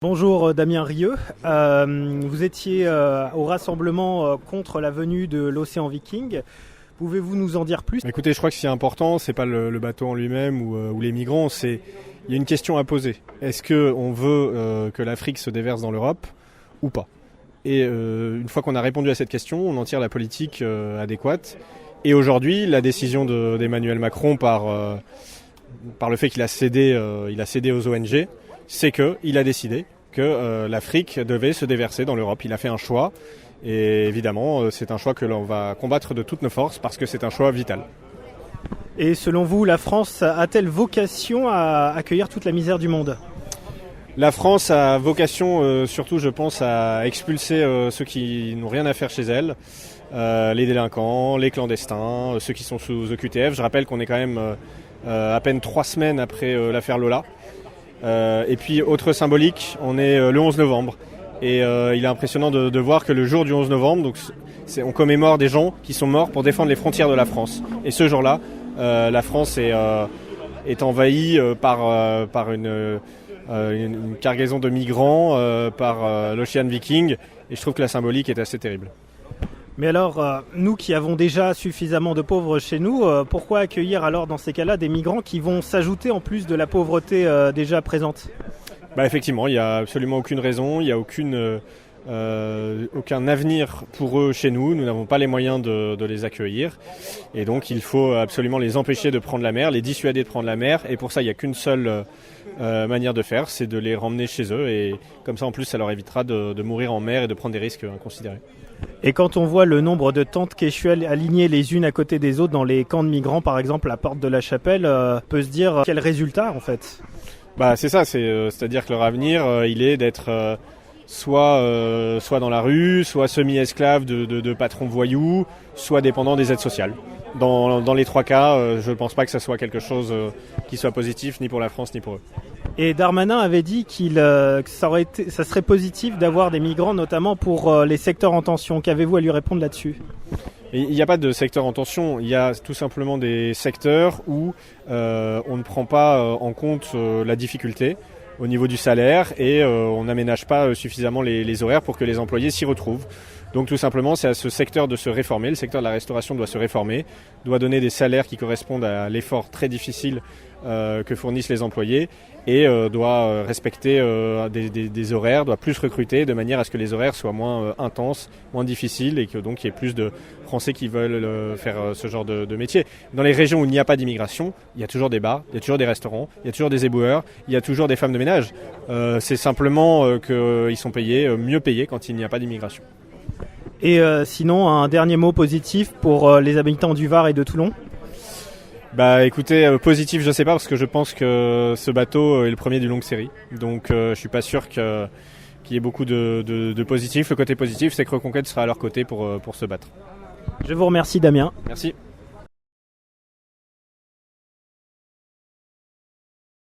Bonjour Damien Rieu, vous étiez au rassemblement contre la venue de l'Océan Viking. Pouvez-vous nous en dire plus ? Écoutez, je crois que ce qui est important, c'est pas le bateau en lui-même ou les migrants, il y a une question à poser. Est-ce qu'on veut que l'Afrique se déverse dans l'Europe ou pas ? Et une fois qu'on a répondu à cette question, on en tire la politique adéquate. Et aujourd'hui, la décision d'Emmanuel Macron par le fait qu'il a cédé aux ONG, c'est qu'il a décidé que l'Afrique devait se déverser dans l'Europe. Il a fait un choix et évidemment c'est un choix que l'on va combattre de toutes nos forces parce que c'est un choix vital. Et selon vous, la France a-t-elle vocation à accueillir toute la misère du monde ? La France a vocation surtout je pense à expulser ceux qui n'ont rien à faire chez elle, les délinquants, les clandestins, ceux qui sont sous OQTF. Je rappelle qu'on est quand même à peine 3 semaines après l'affaire Lola. Et puis autre symbolique, on est le 11 novembre et il est impressionnant de voir que le jour du 11 novembre, donc on commémore des gens qui sont morts pour défendre les frontières de la France. Et ce jour-là, la France est envahie par une cargaison de migrants, par l'Océan Viking, et je trouve que la symbolique est assez terrible. Mais alors, nous qui avons déjà suffisamment de pauvres chez nous, pourquoi accueillir alors dans ces cas-là des migrants qui vont s'ajouter en plus de la pauvreté déjà présente ? Effectivement, il n'y a absolument aucune raison, il n'y a aucun avenir pour eux chez nous. Nous n'avons pas les moyens de les accueillir. Et donc il faut absolument les empêcher de prendre la mer, les dissuader de prendre la mer. Et pour ça, il n'y a qu'une seule manière de faire, c'est de les ramener chez eux. Et comme ça, en plus, ça leur évitera de mourir en mer et de prendre des risques inconsidérés. Et quand on voit le nombre de tentes quechua alignées les unes à côté des autres dans les camps de migrants, par exemple à Porte de la Chapelle, peut se dire quel résultat en fait ? C'est ça, c'est-à-dire que leur avenir, il est d'être soit dans la rue, soit semi-esclaves de patrons voyous, soit dépendants des aides sociales. Dans les 3 cas, je ne pense pas que ça soit quelque chose qui soit positif ni pour la France ni pour eux. Et Darmanin avait dit que ça serait positif d'avoir des migrants, notamment pour les secteurs en tension. Qu'avez-vous à lui répondre là-dessus ? Il n'y a pas de secteur en tension, il y a tout simplement des secteurs où on ne prend pas en compte la difficulté au niveau du salaire et on n'aménage pas suffisamment les horaires pour que les employés s'y retrouvent. Donc tout simplement, c'est à ce secteur de se réformer. Le secteur de la restauration doit se réformer, doit donner des salaires qui correspondent à l'effort très difficile que fournissent les employés et doit respecter des horaires, doit plus recruter de manière à ce que les horaires soient moins intenses, moins difficiles et que donc il y ait plus de Français qui veulent faire ce genre de métier. Dans les régions où il n'y a pas d'immigration, il y a toujours des bars, il y a toujours des restaurants, il y a toujours des éboueurs, il y a toujours des femmes de ménage. C'est simplement qu'ils sont mieux payés quand il n'y a pas d'immigration. Et sinon, un dernier mot positif pour les habitants du Var et de Toulon ? Écoutez, positif je sais pas parce que je pense que ce bateau est le premier d'une longue série. Donc je suis pas sûr qu'il y ait beaucoup de positifs. Le côté positif c'est que Reconquête sera à leur côté pour se battre. Je vous remercie Damien. Merci.